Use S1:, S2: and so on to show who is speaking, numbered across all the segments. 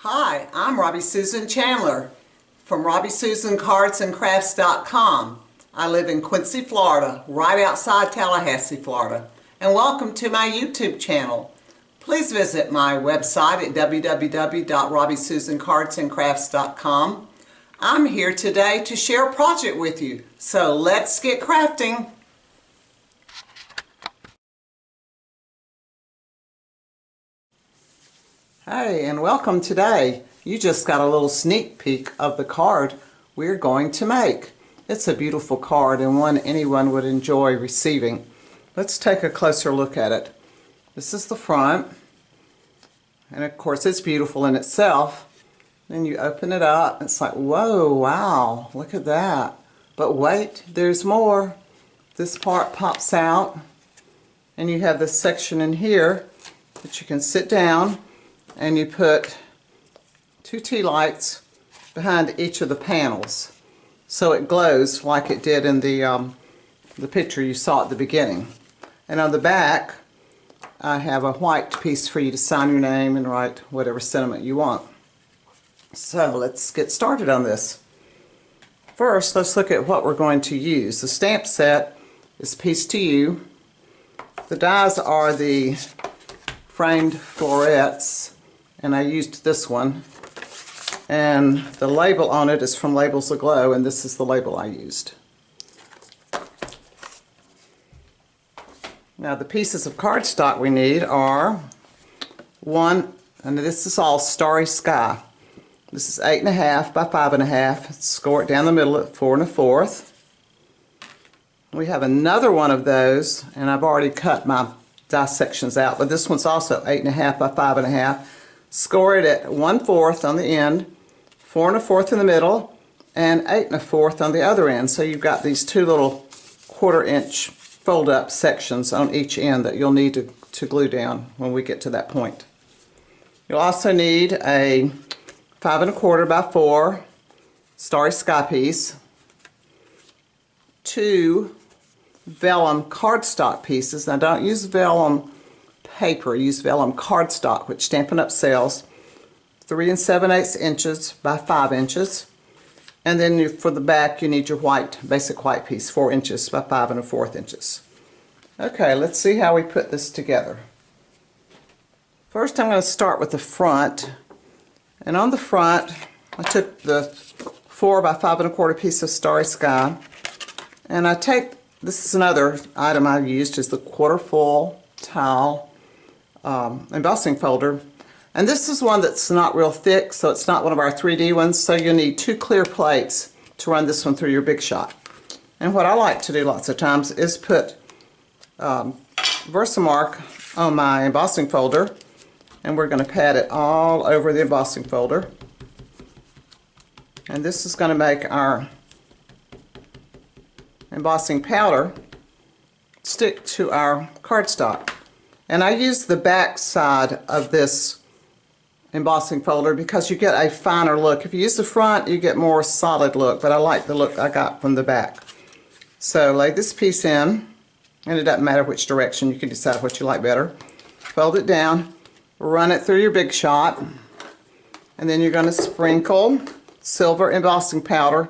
S1: Hi, I'm Robbie Susan Chandler from RobbieSusanCardsandCrafts.com. I live in Quincy, Florida, right outside Tallahassee, Florida. And welcome to my YouTube channel. Please visit my website at www.RobbieSusanCardsandCrafts.com. I'm here today to share a project with you, so let's get crafting. Hey, and welcome today. You just got a little sneak peek of the card we're going to make. It's a beautiful card and one anyone would enjoy receiving. Let's take a closer look at it. This is the front, and of course it's beautiful in itself. Then you open it up, it's like, whoa, wow, look at that. But wait, there's more. This part pops out, and you have this section in here that you can sit down, and you put two tea lights behind each of the panels so it glows like it did in the picture you saw at the beginning. And on the back I have a white piece for you to sign your name and write whatever sentiment you want. So let's get started on this. First, let's look at what we're going to use. The stamp set is Peace to You. The dies are the Framed Florets, and I used this one, and the label on it is from Labels Aglow, and this is the label I used. Now the pieces of cardstock we need are one, and this is all Starry Sky. This is 8.5 by 5.5. Score it down the middle at 4 1/4. We have another one of those, and I've already cut my dissections out, but this one's also 8.5 by 5.5. Score it at 1/4 on the end, 4 1/4 in the middle, and 8 1/4 on the other end. So you've got these two little 1/4 inch fold up sections on each end that you'll need to glue down when we get to that point. You'll also need a 5 1/4 by 4 Starry Sky piece, 2 vellum cardstock pieces. Now don't use vellum paper, use vellum cardstock, which Stampin' Up! Sells. 3 7/8 inches by 5 inches. And then for the back you need your white, basic white piece, 4 inches by 5 1/4 inches. Okay, let's see how we put this together. First I'm going to start with the front. And on the front I took the 4 by 5 1/4 piece of Starry Sky, and I take, this is another item I used, is the 1/4 full tile embossing folder, and this is one that's not real thick, so it's not one of our 3D ones, so you'll need 2 clear plates to run this one through your Big Shot. And what I like to do lots of times is put Versamark on my embossing folder, and we're going to pat it all over the embossing folder, and this is going to make our embossing powder stick to our cardstock. And I use the back side of this embossing folder because you get a finer look. If you use the front, you get more solid look, but I like the look I got from the back. So lay this piece in, and it doesn't matter which direction, you can decide what you like better. Fold it down, run it through your Big Shot, and then you're going to sprinkle silver embossing powder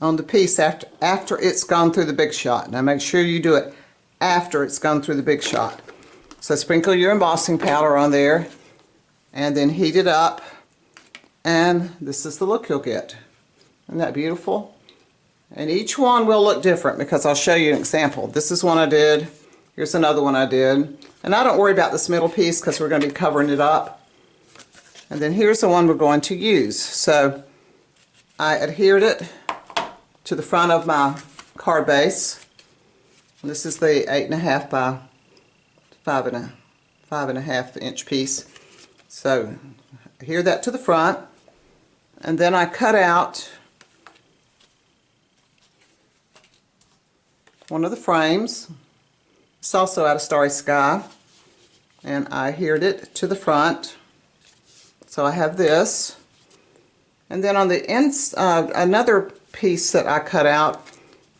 S1: on the piece after it's gone through the Big Shot. Now make sure you do it after it's gone through the Big Shot. So sprinkle your embossing powder on there, and then heat it up, and this is the look you'll get. Isn't that beautiful? And each one will look different because I'll show you an example. This is one I did. Here's another one I did. And I don't worry about this middle piece because we're going to be covering it up. And then here's the one we're going to use. So I adhered it to the front of my card base. And this is the 8.5 by 5.5 inch piece. So adhere that to the front, and then I cut out one of the frames. It's also out of Starry Sky, and I adhered it to the front. So I have this, and then on the inside, another piece that I cut out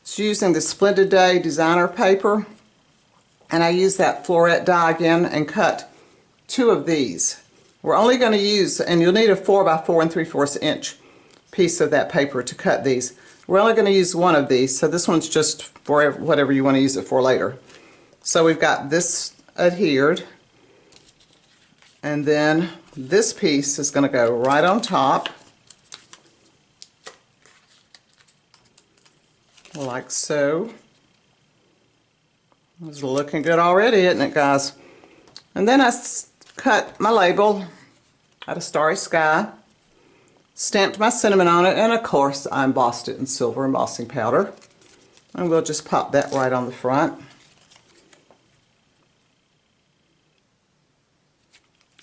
S1: is using the Splendid Day designer paper, and I used that floret die again and cut 2 of these. We're only going to use, and you'll need a 4 by 4 3/4 inch piece of that paper to cut these. We're only going to use one of these, so this one's just for whatever you want to use it for later. So we've got this adhered, and then this piece is going to go right on top, like so. It's looking good already, isn't it, guys? And then I cut my label out of Starry Sky, stamped my cinnamon on it, and of course I embossed it in silver embossing powder. And we'll just pop that right on the front.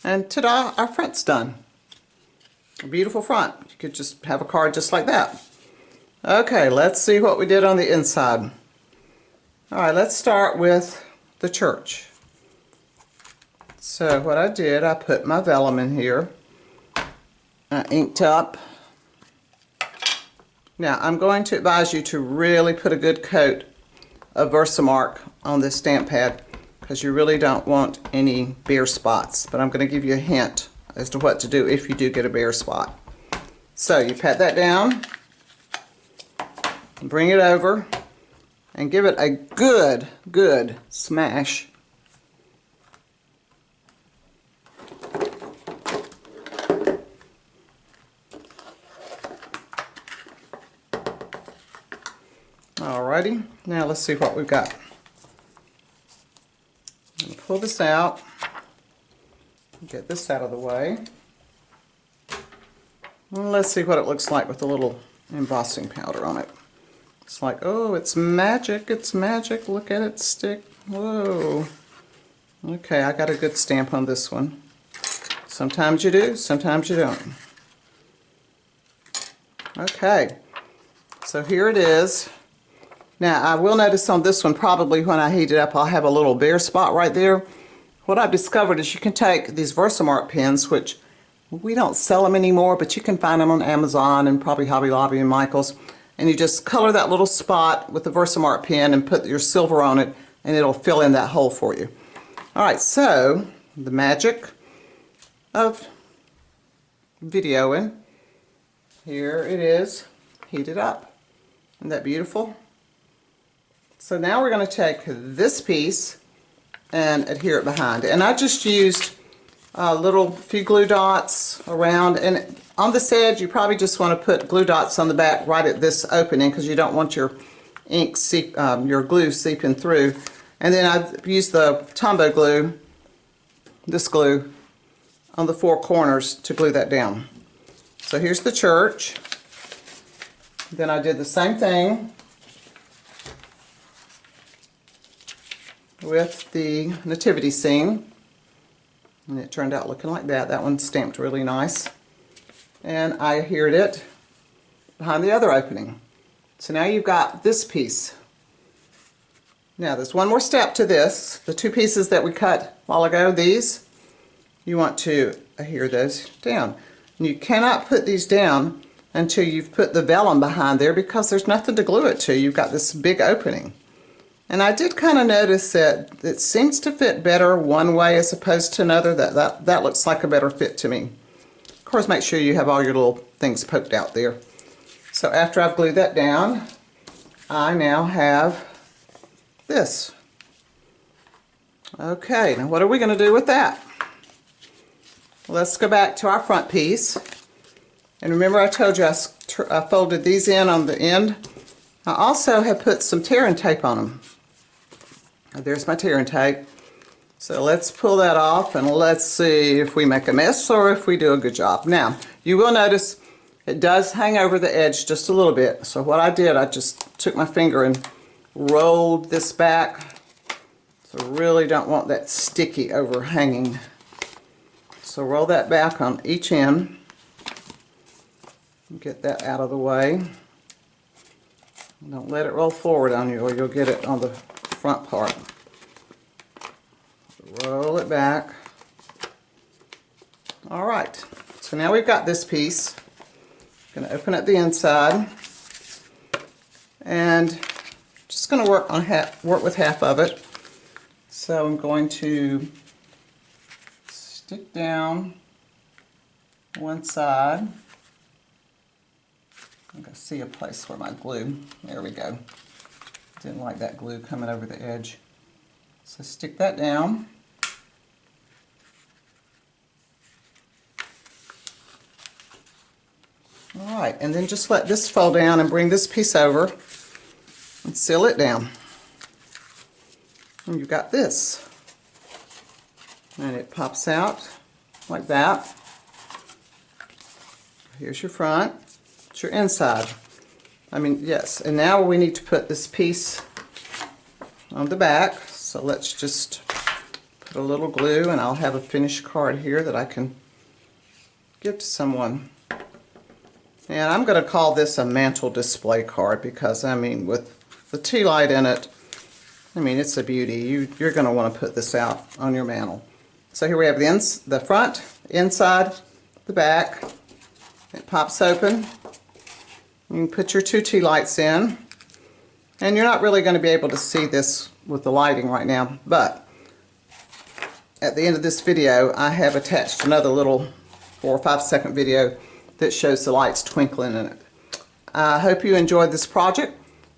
S1: And ta-da, our front's done. A beautiful front. You could just have a card just like that. Okay, let's see what we did on the inside. Alright, let's start with the church. So what I did, I put my vellum in here. I inked up. Now I'm going to advise you to really put a good coat of Versamark on this stamp pad, because you really don't want any bare spots. But I'm going to give you a hint as to what to do if you do get a bare spot. So you pat that down, bring it over, and give it a good smash. Alrighty, now let's see what we've got. Pull this out, get this out of the way. And let's see what it looks like with a little embossing powder on it. It's like, oh, it's magic, look at it stick, whoa. Okay, I got a good stamp on this one. Sometimes you do, sometimes you don't. Okay, so here it is. Now I will notice on this one, probably when I heat it up, I'll have a little bare spot right there. What I've discovered is you can take these Versamark pens, which we don't sell them anymore, but you can find them on Amazon and probably Hobby Lobby and Michael's, and you just color that little spot with the Versamark pen and put your silver on it, and it'll fill in that hole for you. Alright, so the magic of videoing. Here it is, heated up. Isn't that beautiful? So now we're going to take this piece and adhere it behind. And I just used a few glue dots around, and on this edge you probably just want to put glue dots on the back right at this opening, because you don't want your ink your glue seeping through. And then I've used the Tombow glue, this glue, on the 4 corners to glue that down. So here's the church. Then I did the same thing with the nativity scene, and it turned out looking like that. That one stamped really nice, and I adhered it behind the other opening. So now you've got this piece. Now there's one more step to this. The 2 pieces that we cut a while ago, these, you want to adhere those down. And you cannot put these down until you've put the vellum behind there, because there's nothing to glue it to. You've got this big opening. And I did kind of notice that it seems to fit better one way as opposed to another. That looks like a better fit to me. Of course, make sure you have all your little things poked out there. So after I've glued that down, I now have this. Okay, now what are we going to do with that? Let's go back to our front piece. And remember I told you I folded these in on the end. I also have put some tearing tape on them. There's my tearing tape. So let's pull that off, and let's see if we make a mess or if we do a good job. Now, you will notice it does hang over the edge just a little bit. So what I did, I just took my finger and rolled this back. So really don't want that sticky overhanging. So roll that back on each end. Get that out of the way. Don't let it roll forward on you, or you'll get it on the front part. Roll it back. Alright, so now we've got this piece. I'm going to open up the inside, and just going to work with half of it. So I'm going to stick down one side. I can see a place for my glue. There we go. Didn't like that glue coming over the edge. So stick that down. Alright, and then just let this fall down and bring this piece over and seal it down. And you've got this. And it pops out like that. Here's your front. It's your inside. Yes, and now we need to put this piece on the back. So let's just put a little glue, and I'll have a finished card here that I can give to someone. And I'm going to call this a mantle display card because, with the tea light in it, it's a beauty. You're going to want to put this out on your mantle. So here we have the front, inside, the back. It pops open. You can put your 2 tea lights in. And you're not really going to be able to see this with the lighting right now, but at the end of this video, I have attached another little 4 or 5 second video that shows the lights twinkling in it. I hope you enjoyed this project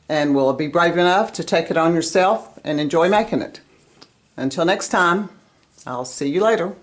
S1: and will be brave enough to take it on yourself and enjoy making it. Until next time, I'll see you later.